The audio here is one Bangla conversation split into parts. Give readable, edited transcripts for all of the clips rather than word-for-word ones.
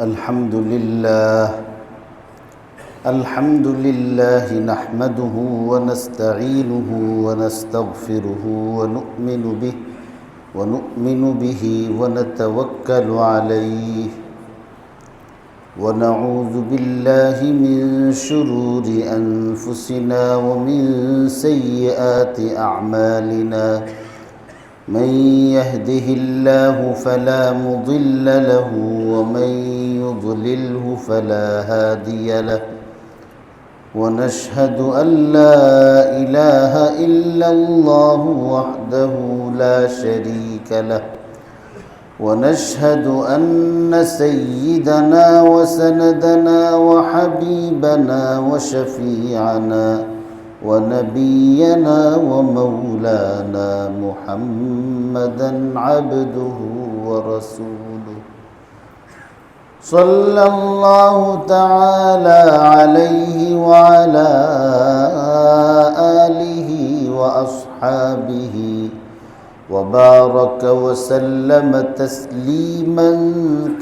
الحمد لله نحمده ونستعينه ونستغفره ونؤمن به ونتوكل عليه ونعوذ بالله من شرور أنفسنا ومن سيئات أعمالنا من يهده الله فلا مضل له ومن يضلله فلا هادي له ونشهد أن لا إله إلا الله وحده لا شريك له ونشهد أن سيدنا وسندنا وحبيبنا وشفيعنا ونبينا ومولانا محمدا عبده ورسوله صلى الله تعالى عليه وعلى آله وأصحابه وبارك وسلم تسليما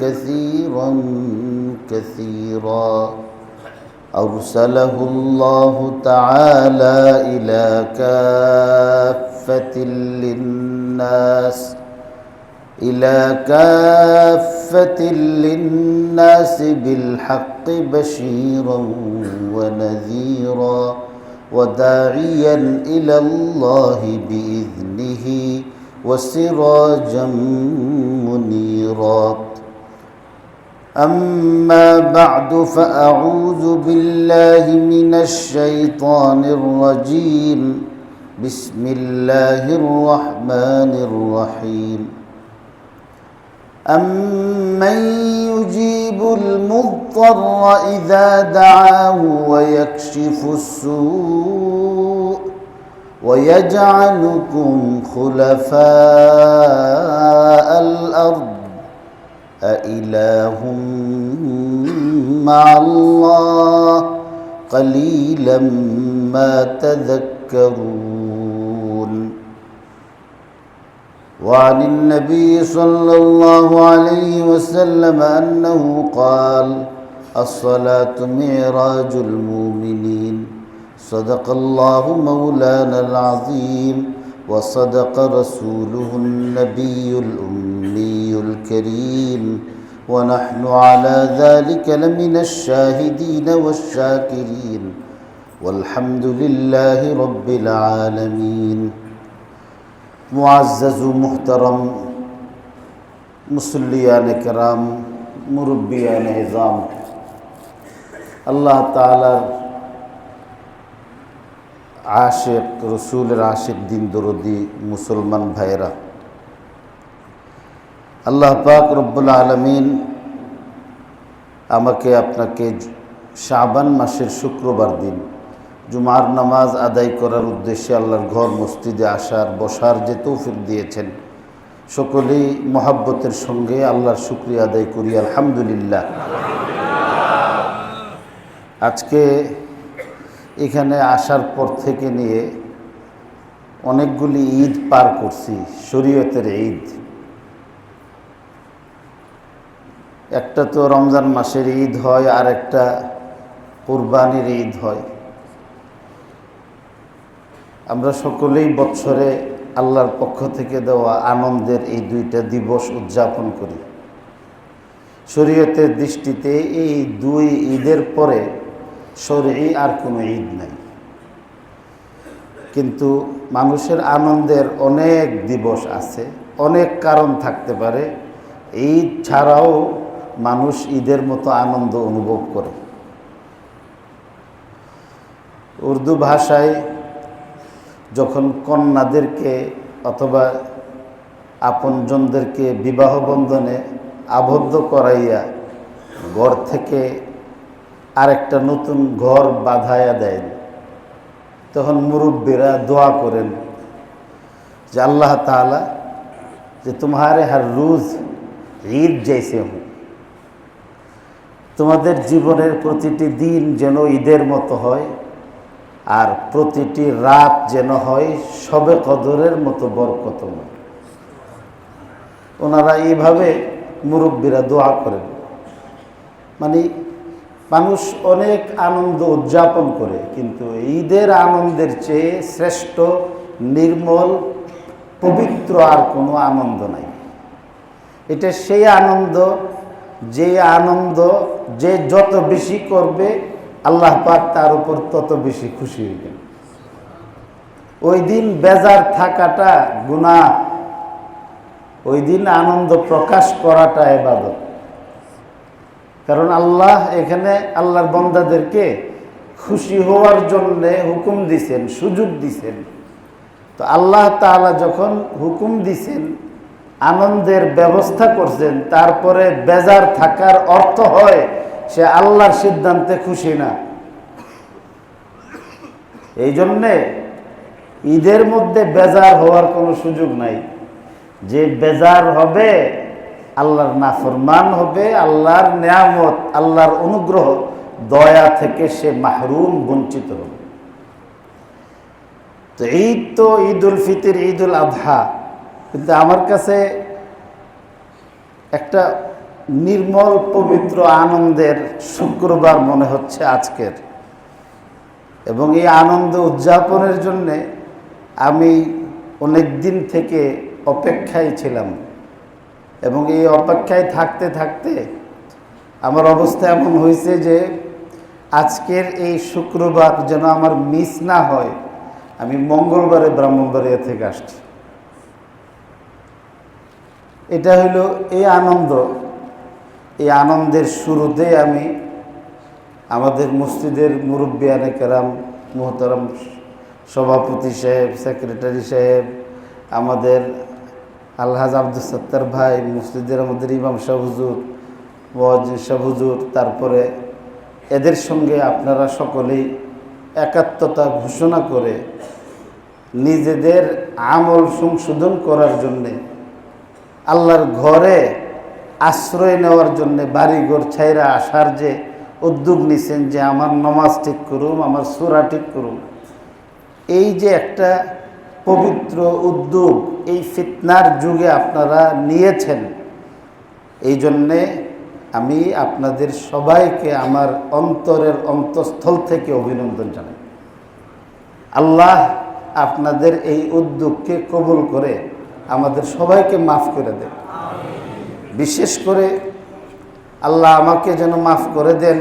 كثيرا كثيرا أرسله الله تعالى إلى كافة للناس بالحق بشيرا ونذيرا وداعيا إلى الله بإذنه وسراجا منيرا أما بعد فأعوذ بالله من الشيطان الرجيم بسم الله الرحمن الرحيم أمن يجيب المضطر إذا دعاه ويكشف السوء ويجعلكم خلفاء الأرض أإله مع الله قليلا ما تذكرون وعن النبي صلى الله عليه وسلم أنه قال الصلاة معراج المؤمنين صدق الله مولانا العظيم وصدق رسوله النبي الأمي الكريم ونحن على ذلك لمن الشاهدين والشاكرين والحمد لله رب العالمين معزز محترم মুসল্লিয়ান کرام মুরব্বিয়ান ইজাম আল্লাহ তাআলার আশিক রসুলের আশিক দিন দরদি মুসলমান ভাইরা, আল্লাহ পাক রব্বুল আলামিন আমাকে আপনাকে শাবান মাসের শুক্রবার দিন জুমার নামাজ আদায় করার উদ্দেশ্যে আল্লাহর ঘর মসজিদে আসার বসার যে তৌফিক দিয়েছেন, সকলেই মহাব্বতের সঙ্গে আল্লাহর শুকরিয়া আদায় করি আলহামদুলিল্লাহ। আজকে এখানে আসার পর থেকে নিয়ে অনেকগুলি ঈদ পার করছি, শরীয়তের ঈদ। একটা তো রমজান মাসের ঈদ হয়, আর একটা কুরবানির ঈদ হয়। আমরা সকলেই বৎসরে আল্লাহর পক্ষ থেকে দেওয়া আনন্দের এই দুইটা দিবস উদযাপন করি। শরীয়তের দৃষ্টিতে এই দুই ঈদের পরে শরঈ আর কোনো ঈদ নাই, কিন্তু মানুষের আনন্দের অনেক দিবস আছে, অনেক কারণ থাকতে পারে। ঈদ ছাড়াও মানুষ ঈদের মতো আনন্দ অনুভব করে। উর্দু ভাষায় যখন কন্যাদেরকে অথবা আপনজনদেরকে বিবাহ বন্ধনে আবদ্ধ করাইয়া ঘর থেকে আরেকটা নতুন ঘর বাঁধাইয়া দেন, তখন মুরব্বীরা দোয়া করেন যে আল্লাহ তাআলা যে तुम्हारे हर रोज ঈদ जैसे हो, তোমাদের জীবনের প্রতিটি দিন যেন ঈদের মতো হয়, আর প্রতিটি রাত যেন হয় শবে কদরের মতো বরকতময়। ওনারা এইভাবে মুরব্বীরা দোয়া করেন। মানে মানুষ অনেক আনন্দ উদযাপন করে, কিন্তু ঈদের আনন্দের চেয়ে শ্রেষ্ঠ, নির্মল, পবিত্র আর কোনো আনন্দ নাই। এটা সেই আনন্দ, যে যত বেশি করবে আল্লাহ পাক তার উপর তত বেশি খুশি হইবেন। ওই দিন বেজার থাকাটা গুনাহ, ওই দিন আনন্দ প্রকাশ করাটা ইবাদত। কারণ আল্লাহ এখানে আল্লাহর বান্দাদেরকে খুশি হওয়ার জন্য হুকুম দিছেন, সুযোগ দিছেন। তো আল্লাহ তাআলা যখন হুকুম দিছেন, আনন্দের ব্যবস্থা করছেন, তারপরে বেজার থাকার অর্থ হয় সে আল্লাহর সিদ্ধান্তে খুশি না। এই জন্যে ঈদের মধ্যে বেজার হওয়ার কোনো সুযোগ নাই। যে বেজার হবে আল্লাহর নাফরমান হবে, আল্লাহর নিয়ামত, আল্লাহর অনুগ্রহ, দয়া থেকে সে মাহরুম, বঞ্চিত হবে। তো ঈদ তো ঈদুল ফিতর, ঈদুল আযহা, কিন্তু আমার কাছে একটা নির্মল পবিত্র আনন্দের শুক্রবার মনে হচ্ছে আজকের। এবং এই আনন্দ উদযাপনের জন্যে আমি অনেক দিন থেকে অপেক্ষায় ছিলাম, এবং এই অপেক্ষায় থাকতে থাকতে আমার অবস্থা এমন হয়েছে যে আজকের এই শুক্রবার যেন আমার মিস না হয়। আমি মঙ্গলবারে ব্রাহ্মণবাড়িয়া থেকে আসছি। এটা হলো এই আনন্দ। এই আনন্দের শুরুতে আমি আমাদের মসজিদের মুরব্বিয়ানে কেরাম, মোহতারাম সভাপতি সাহেব, সেক্রেটারি সাহেব, আমাদের আলহাজ আব্দুল সত্তার ভাই, মসজিদের আমাদের ইমাম সাহেব হুজুর, মুয়াজ্জিন সাহেব হুজুর, তারপরে এদের সঙ্গে আপনারা সকলেই একাত্মতা ঘোষণা করে নিজেদের আমল সংশোধন করার জন্যে, আল্লাহর ঘরে আশ্রয় নেওয়ার জন্যে বাড়িঘর ছাইরা আসার যে উদ্যোগ নিছেন, যে আমার নামাজ ঠিক করুন, আমার সূরা ঠিক করুন, এই যে একটা পবিত্র উদ্যোগ এই ফিতনার যুগে আপনারা নিয়েছেন, এই জন্যে আমি আপনাদের সবাইকে আমার অন্তরের অন্তঃস্থল থেকে অভিনন্দন জানাই। আল্লাহ আপনাদের এই উদ্যোগকে কবুল করে আমাদের সবাইকে মাফ করে দেন। বিশেষ করে আল্লাহ আমাকে যেন মাফ করে দেন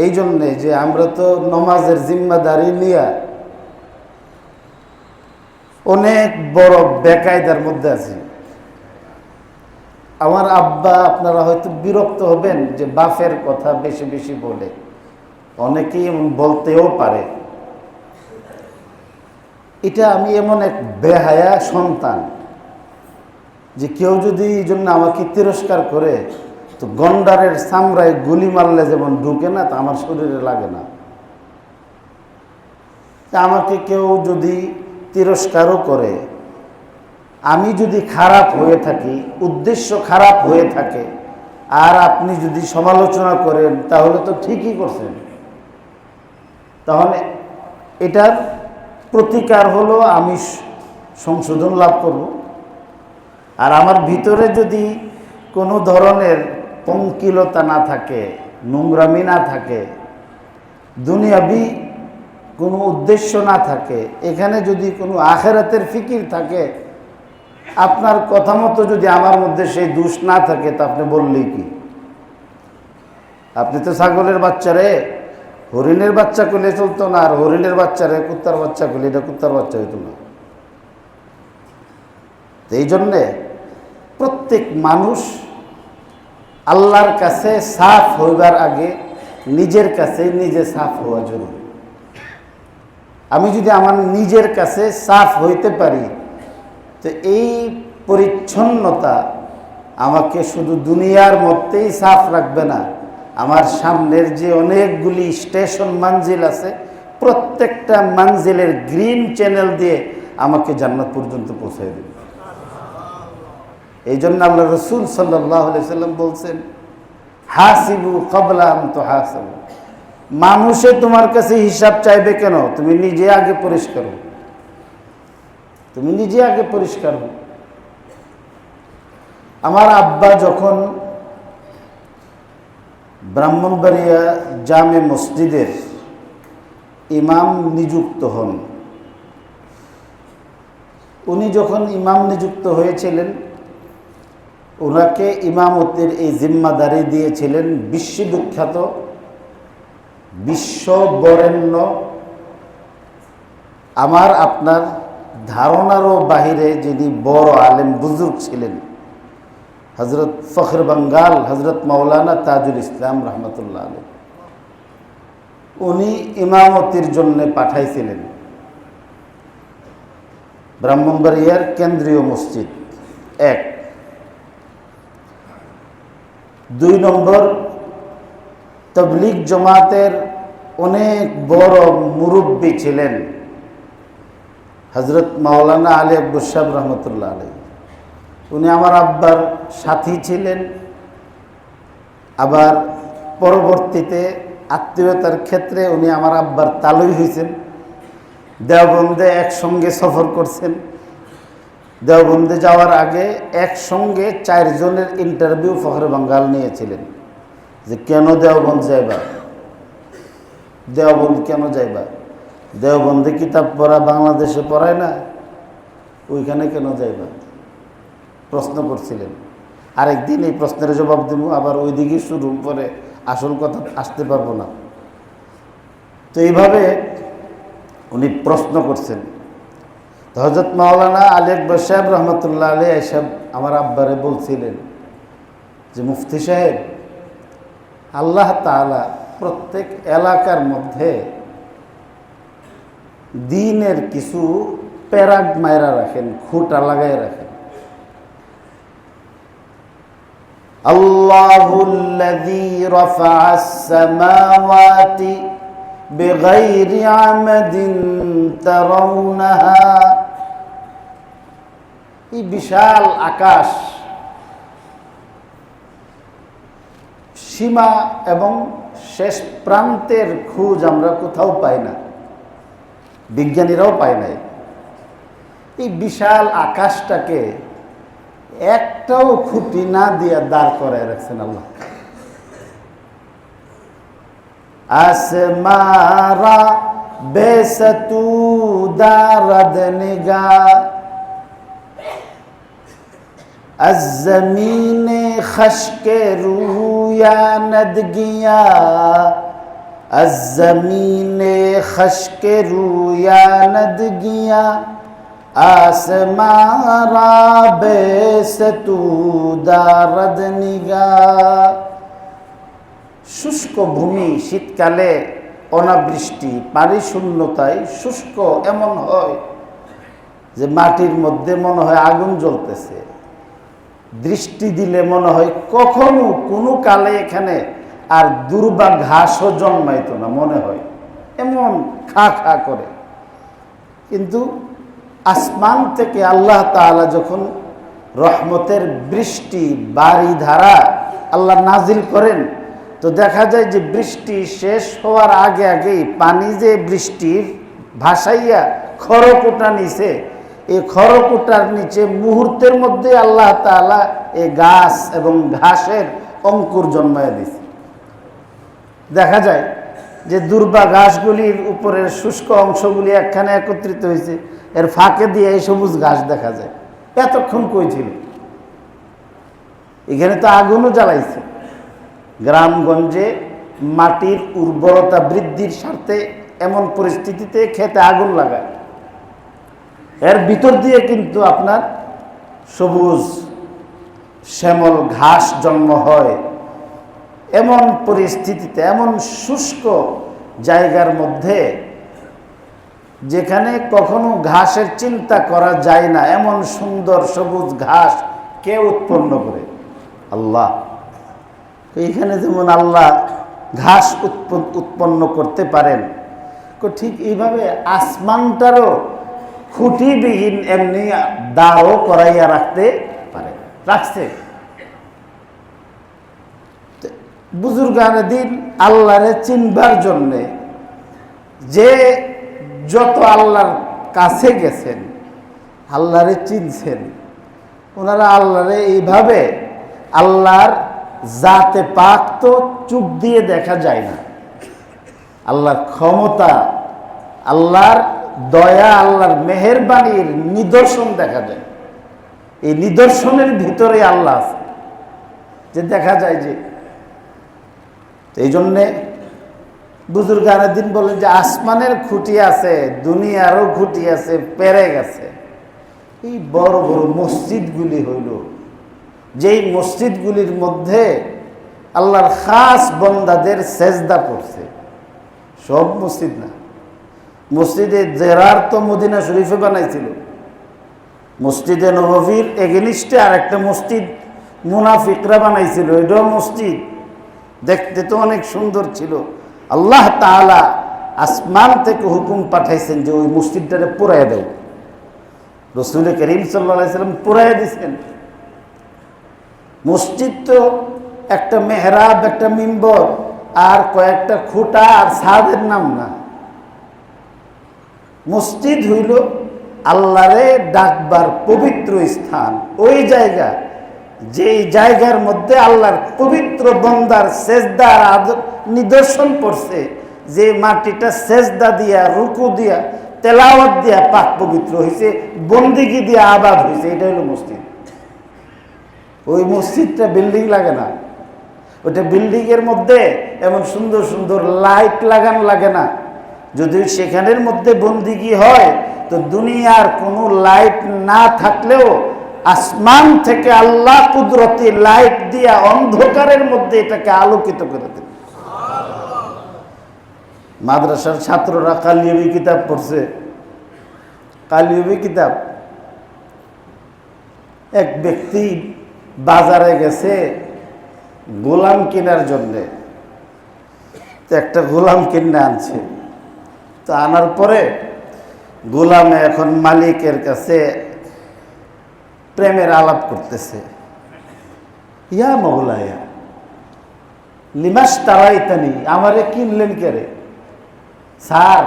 এই জন্যে যে আমরা তো নমাজের জিম্মাদারি নিয়ে অনেক বড় বেকায়দার মধ্যে আছি। আমার আব্বা, আপনারা হয়তো বিরক্ত হবেন যে বাপের কথা বেশি বেশি বলে, অনেকেই বলতেও পারে। এটা আমি এমন এক বেহায়া সন্তান যে কেউ যদি এই জন্য আমাকে তিরস্কার করে, তো গন্ডারের চামড়ায় গুলি মারলে যেমন ঢুকে না, তা আমার শরীরে লাগে না। তা আমাকে কেউ যদি তিরস্কারও করে, আমি যদি খারাপ হয়ে থাকি, উদ্দেশ্য খারাপ হয়ে থাকে, আর আপনি যদি সমালোচনা করেন, তাহলে তো ঠিকই করছেন। তাহলে এটার প্রতিকার হলো আমি সংশোধন লাভ করব। আর আমার ভিতরে যদি কোনো ধরনের পঙ্কিলতা না থাকে, নোংরামি না থাকে, দুনিয়াবি কোনো উদ্দেশ্য না থাকে, এখানে যদি কোনো আখিরাতের ফিকির থাকে, আপনার কথা মতো যদি আমার মধ্যে সেই দোষ না থাকে, তা আপনি বললেই কি? আপনি তো ছাগলের বাচ্চারে হরিণের বাচ্চা করলে চলতো না, আর হরিণের বাচ্চারে কুত্তার বাচ্চা করলে এটা কুত্তার বাচ্চা হইতো না। এই জন্যে প্রত্যেক মানুষ আল্লাহর কাছে সাফ হইবার আগে নিজের কাছে নিজে সাফ হওয়া জরুরি। আমি যদি আমার নিজের কাছে সাফ হইতে পারি, তো এই পরিচ্ছন্নতা আমাকে শুধু দুনিয়ার মধ্যেই সাফ রাখবে না, আমার সামনের যে অনেকগুলি স্টেশন মঞ্জিল আছে, প্রত্যেকটা মঞ্জিলের গ্রিন চ্যানেল দিয়ে আমাকে জান্নাত পর্যন্ত পৌঁছে দেবে। এই জন্য আল্লাহ রাসূল সাল্লাল্লাহু আলাইহি সাল্লাম বলছেন, হাসিবু ক্বাবলা আন তুহাসাবু। মানুষে তোমার কাছে হিসাব চাইবে কেন? তুমি নিজে আগে পরিষ্কার হও, তুমি নিজে আগে পরিষ্কার হও। আমার আব্বা যখন ব্রাহ্মণবাড়িয়া জামে মসজিদের ইমাম নিযুক্ত হন। উনি যখন ইমাম নিযুক্ত হয়েছিলেন, ওনাকে ইমামতের এই জিম্মাদারি দিয়েছিলেন বিশ্ববিখ্যাত, বিশ্ববরেণ্য, আমার আপনার ধারণারও বাহিরে যিনি বড় আলেম বুজুর্গ ছিলেন, হজরত ফখর বাঙ্গাল হজরত মাওলানা তাজুল ইসলাম রহমতুল্লাহ আলাইহ। উনি ইমামতির জন্য পাঠাইছিলেন ব্রাহ্মণবাড়িয়ার কেন্দ্রীয় মসজিদ। 1 2 নম্বর, তবলিগ জামাতের অনেক বড় মুরব্বী ছিলেন হজরত মাওলানা আলী আকবর সাহেব রহমতুল্লাহ আলাইহ। উনি আমার আব্বার সাথী ছিলেন, আবার পরবর্তীতে আত্মীয়তার ক্ষেত্রে উনি আমার আব্বার তালুই হয়েছেন। দেওবন্দে একসঙ্গে সফর করছেন। দেওবন্দে যাওয়ার আগে একসঙ্গে 4 জনের ইন্টারভিউ ফখর বাঙ্গাল নিয়েছিলেন যে কেন দেওবন্দ যাইবা, দেওবন্দ কেন যাইবা, দেওবন্দে কিতাব পড়া বাংলাদেশে পড়ায় না, ওইখানে কেন যাইবা, প্রশ্ন করছিলেন। আরেকদিন এই প্রশ্নের জবাব দেব, আবার ওই দিকে শুরু করে আসল কথা আসতে পারবো না। তো এইভাবে উনি প্রশ্ন করছেন। তো হযরত মাওলানা আলী আকবর সাহেব রহমতুল্লাহ আলাইহি এসব আমার আব্বারে বলছিলেন যে মুফতি সাহেব, আল্লাহ তাআলা প্রত্যেক এলাকার মধ্যে দ্বীনের কিছু প্যারাগ মায়রা রাখেন, খুঁটা লাগাই রাখেন। আল্লাহুল্লাযী রাফা'আস সামাওয়াতি বিগাইরি আমাদিন তারাউনাহা, এই বিশাল আকাশ, সীমা এবং শেষ প্রান্তের খোঁজ আমরা কোথাও পাই না, বিজ্ঞানীরাও পায় নাই। এই বিশাল আকাশটাকে একটাও খুঁটি না দিয়ে দাঁড় করায় রাখছেন আল্লাহ। আসমারা বেসতু দারদ নিগা, আজ-জমিনে খশকে রুয়ানদ গিয়া, আজ-জমিনে খশকে রুয়ানদ গিয়া, আসমারা বেসতু দারদ নিগা। শুষ্ক ভূমি শীতকালে অনাবৃষ্টি, পানি শূন্যতায় শুষ্ক এমন হয় যে মাটির মধ্যে মনে হয় আগুন জ্বলতেছে। দৃষ্টি দিলে মনে হয় কখনো কোনো কালে এখানে আর দুর্বা ঘাসও জন্মাইতো না, মনে হয় এমন খা খা করে। কিন্তু আসমান থেকে আল্লাহ তাআলা যখন রহমতের বৃষ্টি বাড়ি ধারা আল্লাহ নাজিল করেন, তো দেখা যায় যে বৃষ্টি শেষ হওয়ার আগে আগেই পানি যে বৃষ্টির ভাসাইয়া খড়কুটা নিচে, এই খড়কুটার নিচে মুহূর্তের মধ্যে আল্লাহ তাআলা এই গাছ এবং ঘাসের অঙ্কুর জন্মায় দিছে। দেখা যায় যে দুর্বা ঘাসগুলির উপরের শুষ্ক অংশগুলি একখানে একত্রিত হয়েছে, এর ফাঁকে দিয়ে এই সবুজ ঘাস দেখা যায়। এতক্ষণ কই ছিল? এখানে তো আগুনও জ্বালাইছে। গ্রামগঞ্জে মাটির উর্বরতা বৃদ্ধির স্বার্থে এমন পরিস্থিতিতে খেতে আগুন লাগায়, এর ভিতর দিয়ে কিন্তু আপনার সবুজ শ্যামল ঘাস জন্ম হয়। এমন পরিস্থিতিতে, এমন শুষ্ক জায়গার মধ্যে যেখানে কখনো ঘাসের চিন্তা করা যায় না, এমন সুন্দর সবুজ ঘাস কে উৎপন্ন করে? আল্লাহ। এইখানে যেমন আল্লাহ ঘাস উৎপন্ন করতে পারেন, ঠিক এইভাবে আসমানটারও খুঁটিবিহীন এমনি দাঁড়ও করাইয়া রাখতে পারে, রাখছে। বুজুর্গানে দিন আল্লাহরে চিনবার জন্যে যে যত আল্লাহর কাছে গেছেন, আল্লাহরে চিনছেন, ওনারা আল্লাহরে এইভাবে আল্লাহর জাতে পাক তো চোখ দিয়ে দেখা যায় না, আল্লাহর ক্ষমতা, আল্লাহর দয়া, আল্লাহর মেহেরবানির নিদর্শন দেখা যায়। এই নিদর্শনের ভিতরে আল্লাহ আছে, যে দেখা যায় যে। এই জন্যে বুজুর্গানের দিন বলেন যে আসমানের খুঁটি আছে, দুনিয়ারও খুঁটি আছে, পেরে গেছে। এই বড় বড় মসজিদগুলি হইল যেই মসজিদগুলির মধ্যে আল্লাহর খাস বন্দাদের সেজদা পড়ছে। সব মসজিদ না, মসজিদে জেরার তো মদিনা শরীফে বানাইছিল। মসজিদে নববীর এগেনিস্টে আর একটা মসজিদ মুনাফিকরা বানাইছিল, এটাও মসজিদ, দেখতে তো অনেক সুন্দর ছিল। আল্লাহ তাআলা আসমান থেকে হুকুম পাঠাইছেন যে ওই মসজিদটারে পুরাইয়া দেও। রাসূল করিম সাল্লাল্লাহু আলাইহি সাল্লাম পুরাইয়া দিয়েছেন। মসজিদ তো একটা মেহরাব, একটা মিম্বর আর কয়েকটা খুঁটা আর ছাদের নাম না। মসজিদ হইল আল্লাহরে ডাকবার পবিত্র স্থান, ওই জায়গা যেই জায়গার মধ্যে আল্লাহর পবিত্র বন্দার সেজদার নিদর্শন পড়ছে, যে মাটিটা সেজদা দিয়া, রুকু দিয়া, তেলাওয়াত দিয়া পাক পবিত্র হয়েছে, বন্দিগি দিয়া আবাদ হয়েছে, এটা হলো মসজিদ। ওই মসজিদটা বিল্ডিং লাগে না, ওটা বিল্ডিংয়ের মধ্যে এমন সুন্দর সুন্দর লাইট লাগানো লাগে না। যদি সেখানের মধ্যে বন্দিগি হয় তো দুনিয়ার কোনো লাইট না থাকলেও আসমান থেকে আল্লাহ কুদরতি লাইট দিয়া অন্ধকারের মধ্যে এটাকে আলোকিত করে দেন। মাদ্রাসার ছাত্ররা কালিয়াবি কিতাব পড়ছে, কালিয়াবি কিতাব। এক ব্যক্তি বাজারে গেছে গোলাম কেনার জন্যে, তো একটা গোলাম কিনে আনছে। তো আনার পরে গোলামে এখন মালিকের কাছে প্রেমের আলাপ করতেছে। ইয়া মৌলায়া লিমাস তারাইতানি, আমারে কিনলেন কে রে? স্যার,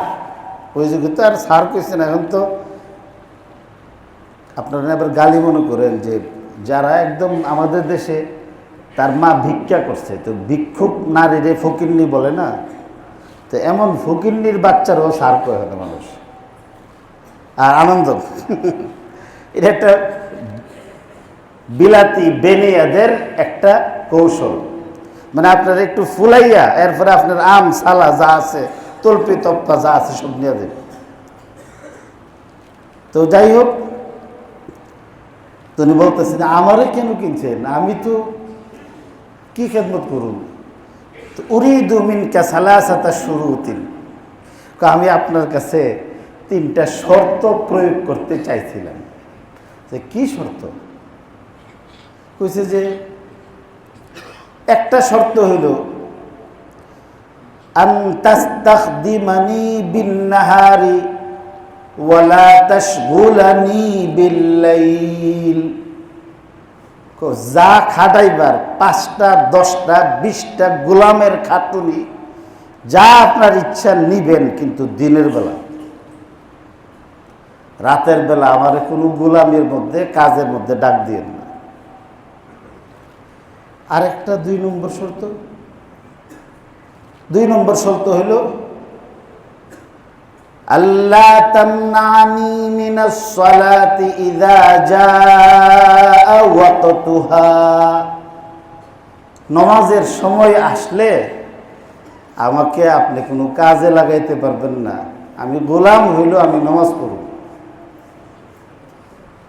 ওই যুগে তো আর স্যার কইছে না, এখন তো আপনারা আবার গালি মনে করেন যে যারা একদম আমাদের দেশে তার মা ভিক্ষা করছে, তো ভিক্ষুক নারীরে ফকিন্নি বলে না, তো এমন ফকিন্নির বাচ্চারও স্যার কয় হতো মানুষ। আর আনন্দ এটা একটা বিলাতি বেনিয়াদের একটা কৌশল, মানে আপনার একটু ফুলাইয়া এরপরে আপনার আম সালা যা আছে, তল্পি তপ্পা যা আছে সব নিয়ে দেবে। তো যাই হোক, তিনি বলতেছেন আমারে কেন কিনছেন, আমি তো কি খেদমত করুন? তো উরিদু মিনকা সালাসাতা শুরুতিন, আমি আপনার কাছে 3টা শর্ত প্রয়োগ করতে চাইছিলাম। যে কি শর্ত? কইছে যে একটা শর্ত হইল আন তাস্তাখদিমানি বিন-নাহারি ওয়ালা তাশগুলানি বিল-লাইল। যা খাটাইবার 5টা 10টা 20টা গোলামের খাটুনি যা আপনার ইচ্ছা নিবেন, কিন্তু দিনের বেলা, রাতের বেলা আমার কোনো গোলামের মধ্যে কাজের মধ্যে ডাক দিয়েন না। আরেকটা 2 নম্বর শর্ত, 2 নম্বর শর্ত হইল আল্লাহ তামনানি মিনাস সালাতি ইযা জাআ ওয়াকতুহা, নামাজের সময় আসলে আমাকে আপনি কোনো কাজে লাগাইতে পারবেন না। আমি গোলাম হইল, আমি নামাজ পড়ব,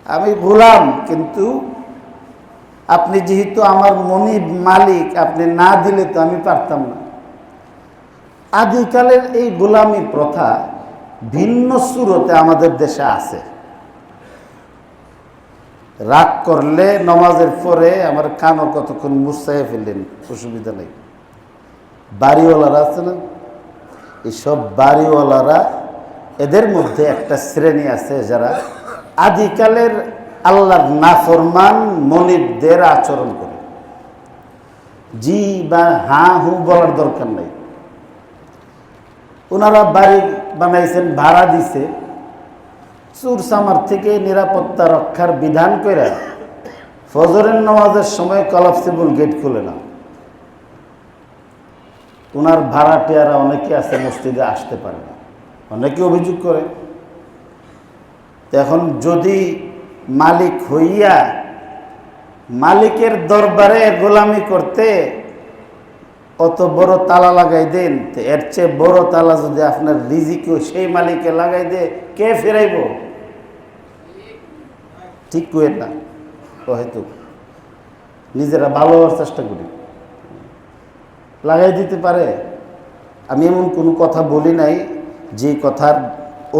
আমি গোলাম, কিন্তু আপনি যেহেতু আমার মনিব মালিক, আপনি না দিলে তো আমি পারতাম না। আদিকালের এই গোলামি প্রথা ভিন্ন সুরতে আমাদের দেশে আছে। রাগ করলে নমাজের পরে আমার কানও কতক্ষণ মুছাইয়া ফেললেন, অসুবিধা নেই। বাড়িওয়ালারা আছে না, এইসব বাড়িওয়ালারা, এদের মধ্যে একটা শ্রেণী আছে যারা আদিকালের আল্লাহর নাফরমান মনিবদের আচরণ করে। জি বা হ্যাঁ হু বলার দরকার নাই। ওনারা বাড়ি বানাইছেন, ভাড়া দিছে, চুর চামার থেকে নিরাপত্তা রক্ষার বিধান করে ফজরের নামাজের সময় কলাপসিবল গেট খুলে না। ওনার ভাড়াটিয়ারা অনেকে আছে মসজিদে আসতে পারে না, অনেকে অভিযোগ করে। এখন যদি মালিক হইয়া মালিকের দরবারে গোলামি করতে অত বড় তালা লাগাই দেন, তো এর চেয়ে বড় তালা যদি আপনার রিজিকেও সেই মালিকে লাগাই দে, কে ফেরাইব? ঠিক করেন না, হয়তো নিজেরা ভালো হওয়ার চেষ্টা করি, লাগাই দিতে পারে। আমি এমন কোনো কথা বলি নাই যে কথার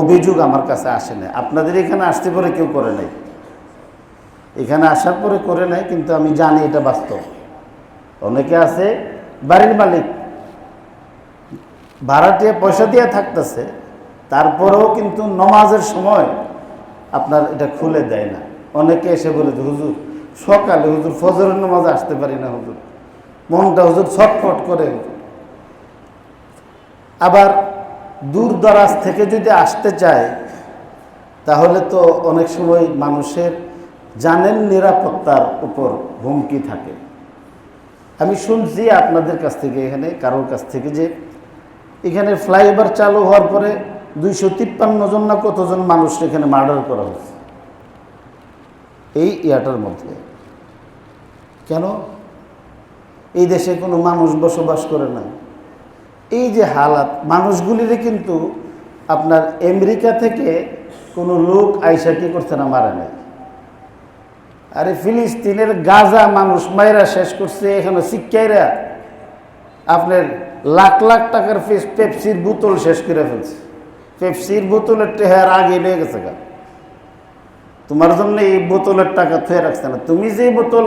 অভিযোগ আমার কাছে আসে না। আপনাদের এখানে আসতে পরে কেউ করে নাই, এখানে আসার পরে করে নাই, কিন্তু আমি জানি এটা বাস্তব। অনেকে আছে বাড়ির মালিক ভাড়াটিয়া পয়সা দিয়ে থাকতেছে, তারপরেও কিন্তু নমাজের সময় আপনার এটা খুলে দেয় না। অনেকে এসে বলে যে হুজুর সকালে হুজুর ফজরের নামাজে আসতে পারি না, হুজুর মনটা হুজুর ছটফট করে। আবার দূর দরাজ থেকে যদি আসতে চায় তাহলে তো অনেক সময় মানুষের জানের নিরাপত্তার উপর হুমকি থাকে। আমি শুনছি আপনাদের কাছ থেকে, এখানে কারোর কাছ থেকে, যে এখানে ফ্লাইওভার চালু হওয়ার পরে 253 জন না কতজন মানুষ এখানে মার্ডার করা হয়েছে এই ইয়াটার মধ্যে। কেন? এই দেশে কোনো মানুষ বসবাস করে না। এই যে হালাত, মানুষগুলিরে কিন্তু আপনার আমেরিকা থেকে কোনো লোক আইসা কি করছে না, মারে নাই। আরে ফিলিস্তিনের গাজা মানুষ মাইরা শেষ করছে, এখানে শিক্ষাইরা আপনার লাখ লাখ টাকার পেপসির বোতল শেষ করে ফেলছে। পেপসির বোতলের টেহার আগে লেগে গেছে গা, তোমার জন্য এই বোতলের টাকা থুয়ে রাখছে না। তুমি যে বোতল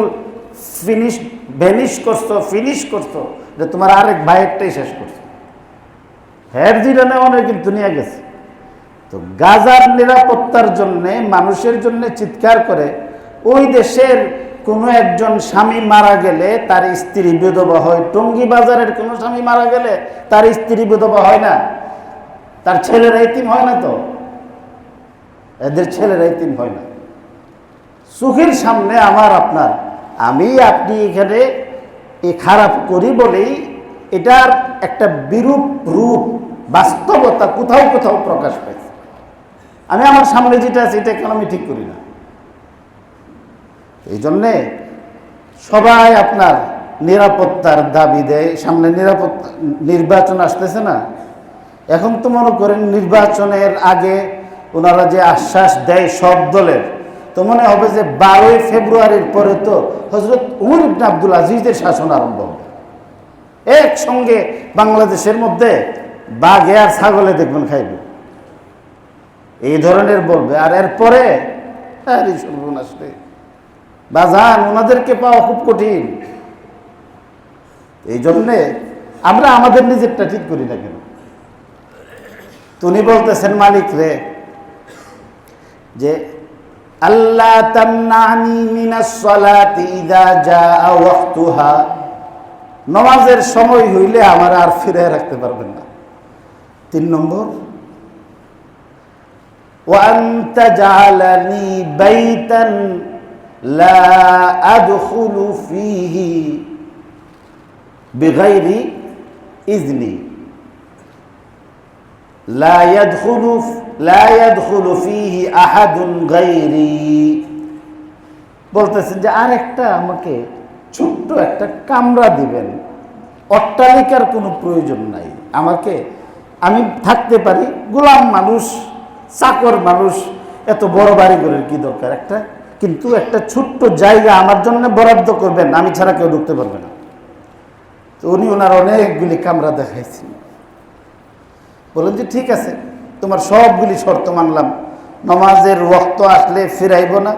ফিনিশ করছো এটা তোমার আরেক ভাইয়েরটাই শেষ করছো। হ্যার যেটা নেওয়া কিন্তু নিয়ে গেছে। তো গাজার নিরাপত্তার জন্যে, মানুষের জন্য চিৎকার করে। ওই দেশের কোনো একজন স্বামী মারা গেলে তার স্ত্রী বিধবা হয়, টঙ্গী বাজারের কোনো স্বামী মারা গেলে তার স্ত্রী বিধবা হয় না, তার ছেলেরা এতিম হয় না। তো এদের ছেলেরা এতিম হয় না। চোখের সামনে আমার আপনার, আমি আপনি এখানে খারাপ করি বলেই এটার একটা বিরূপ রূপ, বাস্তবতা কোথাও কোথাও প্রকাশ পাইছে। আমি আমার সামনে যেটা আছে এটা কেন আমি ঠিক করি না। এই জন্যে সবাই আপনার নিরাপত্তার দাবি দেয়। সামনে নির্বাচন আসতেছে না, এখন তো মনে করেন নির্বাচনের আগে ওনারা যে আশ্বাস দেয় সব দলের, তো মনে হবে যে 12ই ফেব্রুয়ারির পরে তো হযরত উমর ইবনে আব্দুল আজিজের শাসন আরম্ভ হবে। একসঙ্গে বাংলাদেশের মধ্যে বাঘে আর ছাগলে দেখবেন খাইবে, এই ধরনের বলবে। আর এরপরে আসলে বাজান ওনাদেরকে পাওয়া খুব কঠিন। এই জন্যে আমরা আমাদের নিজেরটা ঠিক করি না কেন? উনি বলতেছেন মালিক রে যে আল্লাহ তামনানি মিনাস সালাতি ইযা জাআ ওয়াক্তুহা, নামাজের সময় হইলে আমার আর ফিরে রাখতে পারবেন না। 3 নম্বর, ওয়া আনতা জাআলানি বাইতান লা আদখুলু ফীহি বিগাইরি ইজনি, লা ইয়াদখুলু ফীহি আহাদুন গায়রি। বলতেছেন যে আরেকটা আমাকে ছোট্ট একটা কামরা দিবেন, অট্টালিকার কোনো প্রয়োজন নাই আমাকে, আমি থাকতে পারি, গোলাম মানুষ, চাকর মানুষ, এত বড় বাড়ি ঘরের কি দরকার একটা, কিন্তু একটা ছোট্ট জায়গা আমার জন্য বরাদ্দ করবেন, আমি ছাড়া কেউ ঢুকতে পারবে না। তো উনি ওনার অনেকগুলি কামরা দেখাইছেন, বলেন যে ঠিক আছে তোমার সবগুলি শর্ত মানলাম, নামাজের ওয়াক্ত আসলে ফিরাইব না,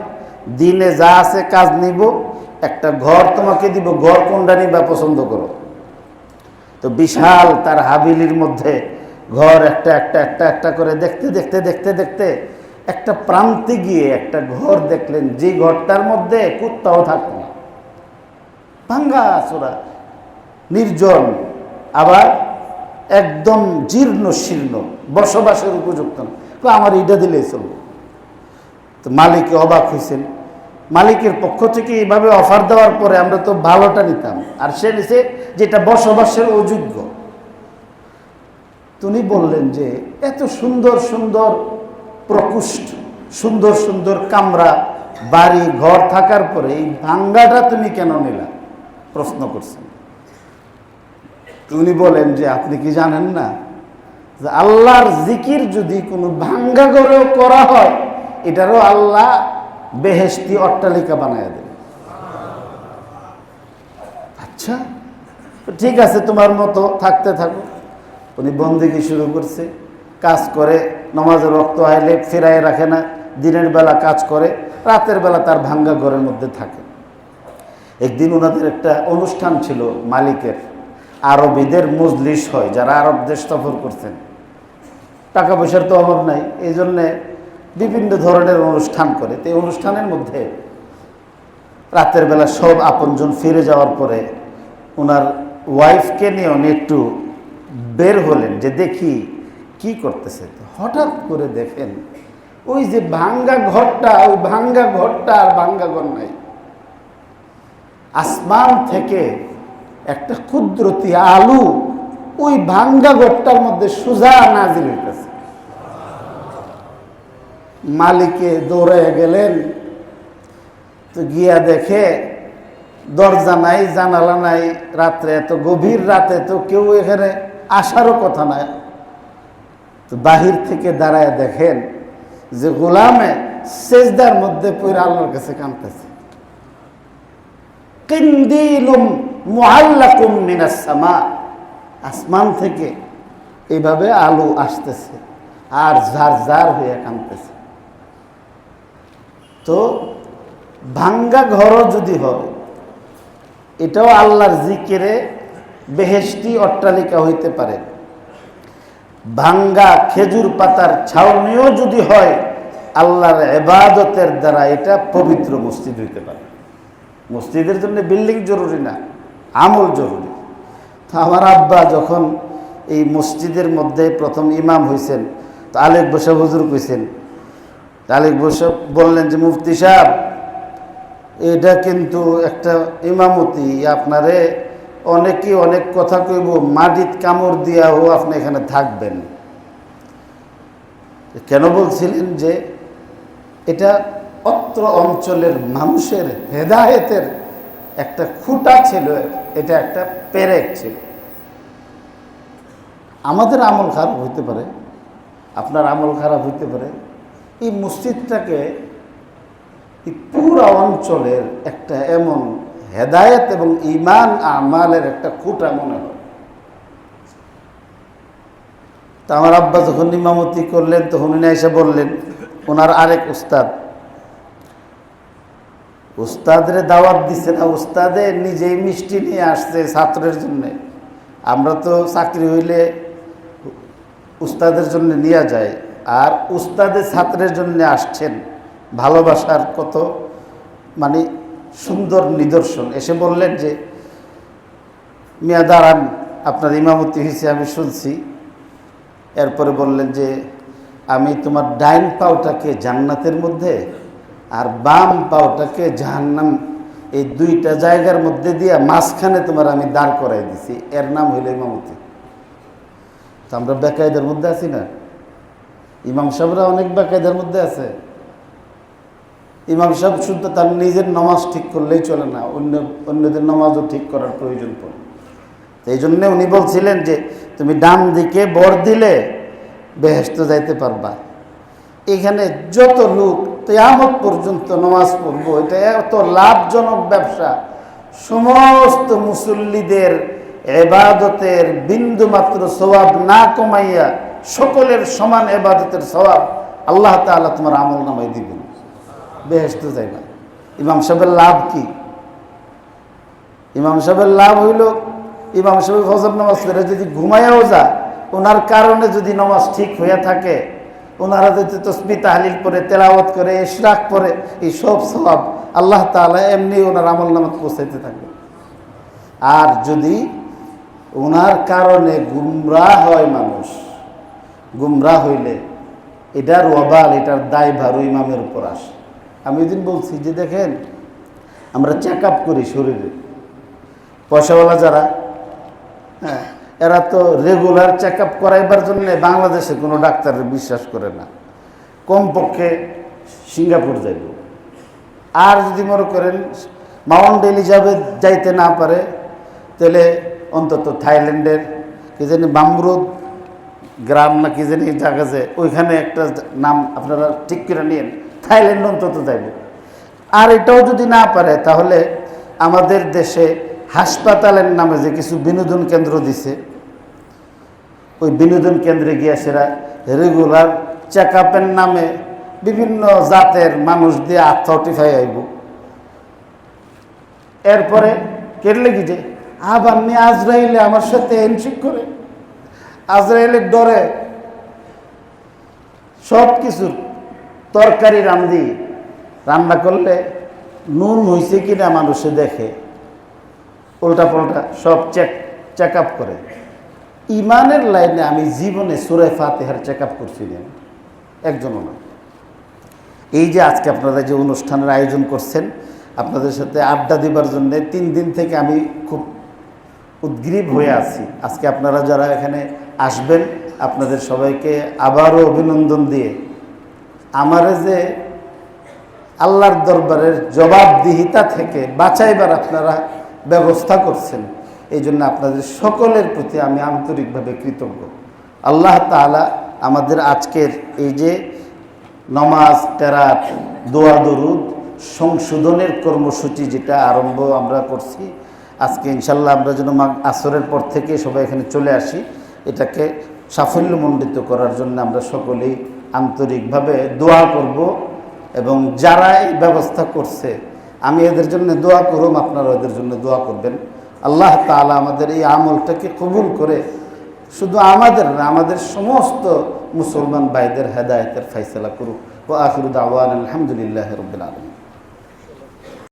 দিনে যা আছে কাজ নিব, একটা ঘর তোমাকে দিব, ঘর কোনটা নিবা পছন্দ করো। তো বিশাল তার হাবিলির মধ্যে ঘর একটা একটা একটা একটা করে দেখতে দেখতে দেখতে দেখতে একটা প্রান্তে গিয়ে একটা ঘর দেখলেন, যে ঘরটার মধ্যে কুত্তাও থাকত না, ভাঙ্গা চোরা, নির্জন, আবার একদম জীর্ণ শীর্ণ, বসবাসের উপযুক্ত না। আমার এটা দিলেই চলবে। তো মালিক অবাক হয়েছেন। মালিকের পক্ষ থেকে এইভাবে অফার দেওয়ার পরে আমরা তো ভালোটা নিতাম, আর সে নিছে যেটা বসবাসের অযোগ্য। তিনি বললেন যে এত সুন্দর সুন্দর প্রকোষ্ঠ, সুন্দর সুন্দর কামরা, বাড়ি ঘর থাকার পরে এই ভাঙ্গাটা তুমি কেন নিলা? প্রশ্ন করছেন। উনি বলেন যে আপনি কি জানেন না যে আল্লাহর জিকির যদি কোনো ভাঙ্গা ঘরেও করা হয়, এটারও আল্লাহ বেহেশতি অট্টালিকা বানায় দেবে। আচ্ছা ঠিক আছে, তোমার মতো থাকতে থাকো। উনি বন্দেগী শুরু করছে, কাজ করে, নামাজের রক্ত আইলে ফেরায় রাখে না, দিনের বেলা কাজ করে, রাতের বেলা তার ভাঙ্গা ঘরের মধ্যে থাকে। একদিন ওনাদের একটা অনুষ্ঠান ছিল মালিকের, আরবিদের মজলিস হয়, যারা আরব দেশ সফর করছেন, টাকা পয়সার তো অভাব নাই, এই জন্যে বিভিন্ন ধরনের অনুষ্ঠান করে। তো এই অনুষ্ঠানের মধ্যে রাতের বেলা সব আপনজন ফিরে যাওয়ার পরে ওনার ওয়াইফকে নিয়ে উনি একটু বের হলেন যে দেখি কি করতেছে। তো হঠাৎ করে দেখেন ওই যে ভাঙ্গা ঘরটা, ওই ভাঙ্গা ঘরটা আর ভাঙ্গা ঘর নাই, আসমান থেকে একটা কুদরতি আলু ওই ভাঙ্গা ঘরটার মধ্যে সোজা নাজিল হইতেছে। মালিকে দৌড়ে গেলেন, তো গিয়া দেখে দরজা নাই, জানালা নাই, রাত্রে এত গভীর রাতে তো কেউ এখানে আসারও কথা নাই। তো বাহির থেকে দাঁড়ায় দেখেন যে গোলামে সেজদার মধ্যে পড়ে আল্লাহর কাছে কাঁদতেছে। কিন্দিলুম মুআল্লাকুম মিনাস সামা, আসমান থেকে এইভাবে আলো আসতেছে আর ঝারঝার হয়ে কাঁদতেছে। তো ভাঙ্গা ঘরও যদি হয়, এটাও আল্লাহর জিকিরে বেহেশতি অট্টালিকা হইতে পারে। ভাঙ্গা খেজুর পাতার ছাউনিও যদি হয়, আল্লাহর ইবাদতের দ্বারা এটা পবিত্র মসজিদ হইতে পারে। মসজিদের জন্য বিল্ডিং জরুরি না, আমল জরুরি। তো আমার আব্বা যখন এই মসজিদের মধ্যে প্রথম ইমাম হয়েছেন, তো আলেক বসা হুজুর কইছেন, আলেক বসা বললেন যে মুফতি সাহেব, এটা কিন্তু একটা ইমামতি, আপনারে অনেকে অনেক কথা কইব, মাটিত কামড় দিয়াও আপনি এখানে থাকবেন। কেন বলছিলেন? যে এটা অত্র অঞ্চলের মানুষের হেদায়েতের একটা খুঁটা ছিল, এটা একটা পেরেক ছিল। আমাদের আমল খারাপ হইতে পারে, আপনার আমল খারাপ হইতে পারে, এই মসজিদটাকে এই পুরো অঞ্চলের একটা এমন হেদায়েত এবং ঈমান আমালের একটা খুঁটা মনে হয়। তা আমার আব্বা যখন ইমামতি করলেন, তখন উনি এসে বললেন, ওনার আরেক উস্তাদরে দাওয়াত দিচ্ছে না, উস্তাদে নিজেই মিষ্টি নিয়ে আসছে ছাত্রের জন্যে। আমরা তো চাকরি হইলে উস্তাদের জন্য নিয়ে যাই, আর উস্তাদে ছাত্রের জন্য আসছেন, ভালোবাসার কত মানে সুন্দর নিদর্শন। এসে বললেন যে মিয়া দাঁড়ান, আপনার ইমামতি হয়েছে আমি শুনছি। এরপরে বললেন যে আমি তোমার ডাইন পাওটাকে জান্নাতের মধ্যে আর বাম পাওটাকে জাহান্নাম, এই দুইটা জায়গার মধ্যে দিয়া মাঝখানে তোমার আমি দাঁড় করাই দিছি, এর নাম হইল ইমামতি। তো আমরা বেকায়দার মধ্যে আছি না? ইমাম সাহেবরা অনেক বেকায়দার মধ্যে আছে। ইমাম সাহেব শুধু তার নিজের নামাজ ঠিক করলেই চলে না, অন্যদের নামাজও ঠিক করার প্রয়োজন পড়ে। এই জন্য উনি বলছিলেন যে তুমি ডান দিকে বর দিলে বেহেশতে যাইতে পারবা। এখানে যত লোক কিয়ামত পর্যন্ত নামাজ পড়বো, এটা এত লাভজনক ব্যবসা। সমস্ত মুসল্লিদের ইবাদতের বিন্দু মাত্র সওয়াব না কমাইয়া সকলের সমান ইবাদতের সওয়াব আল্লাহ তাআলা তোমার আমল নামায় দিবেন, বেহেশতে যাইবা। ইমাম সাহেবের লাভ কি? ইমাম সাহেবের লাভ হইল, ইমাম সাহেব ফজর নামাজ পড়ে যদি ঘুমাইয়াও যায়, ওনার কারণে যদি নামাজ ঠিক হইয়া থাকে, ওনারা যদি তাসবিহ তাহলিল করে, তেলাওয়াত করে, ইশরাক করে, এই সব সওয়াব আল্লাহ তাআলা এমনি ওনার আমল নামায় পৌঁছাইতে থাকবে। আর যদি ওনার কারণে গুমরাহ হয় মানুষ, গুমরাহ হইলে এটার ওয়াবাল, এটার দায়ভার ইমামের উপর আসে। আমি ওইদিন বলছি যে দেখেন, আমরা চেক আপ করি শরীরে, পয়সাওয়ালা যারা, হ্যাঁ, এরা তো রেগুলার চেক আপ করাইবার জন্য বাংলাদেশে কোনো ডাক্তারের বিশ্বাস করে না, কমপক্ষে সিঙ্গাপুর যাইব। আর যদি মনে করেন মাউন্ট এলিজাবেথ যাইতে না পারে, তাহলে অন্তত থাইল্যান্ডের কি জানি বামরুদ গ্রাম না কি জানি জায়গা যে ওইখানে একটা নাম আপনারা ঠিক করে নিয়েন, থাইল্যান্ড অন্তত যাইব। আর এটাও যদি না পারে, তাহলে আমাদের দেশে হাসপাতালের নামে যে কিছু বিনোদন কেন্দ্র দিছে, ওই বিনোদন কেন্দ্রে গিয়ে সেরা রেগুলার চেক আপের নামে বিভিন্ন জাতের মানুষ দিয়ে আত্মটিফাই আইব। এরপরে কেটলে কি যে আবার নিয়ে আজরাইলে আমার সাথে হ্যান্ডশেক করে, আজরাইলের ডরে সব কিছুর তরকারি রান্না করলে নুন হয়েছে কিনা মানুষে দেখে, উল্টা পাল্টা সব চেক আপ করে। ইমানের লাইনে আমি জীবনে সূরা ফাতিহার চেক আপ করছি না, একজনও না। এই যে আজকে আপনারা যে অনুষ্ঠানের আয়োজন করছেন, আপনাদের সাথে আড্ডা দিবার জন্য 3 দিন থেকে আমি খুব উদ্গ্রীব হয়ে আছি। আজকে আপনারা যারা এখানে আসবেন, আপনাদের সবাইকে আবারও অভিনন্দন দিয়ে আমারে যে আল্লাহর দরবারের জবাবদিহিতা থেকে বাঁচাইবার আপনারা ব্যবস্থা করছেন, এই জন্য আপনাদের সকলের প্রতি আমি আন্তরিকভাবে কৃতজ্ঞ। আল্লাহ তাআলা আমাদের আজকের এই যে নমাজ, কেরাত, দোয়া দরুদ সংশোধনের কর্মসূচি যেটা আরম্ভ আমরা করছি, আজকে ইনশাল্লাহ আমরা যেন আসরের পর থেকে সবাই এখানে চলে আসি, এটাকে সাফল্যমণ্ডিত করার জন্য আমরা সকলেই আন্তরিকভাবে দোয়া করব। এবং যারা এই ব্যবস্থা করছে, আমি এদের জন্য দোয়া করুম, আপনারা এদের জন্য দোয়া করবেন। আল্লাহ তাআলা আমাদের এই আমলটাকে কবুল করে শুধু আমাদের না, আমাদের সমস্ত মুসলমান ভাইদের হেদায়েতের ফয়সালা করুক। ওয়া আখিরু দাওয়ানা আলহামদুলিল্লাহি রাব্বিল আলামিন।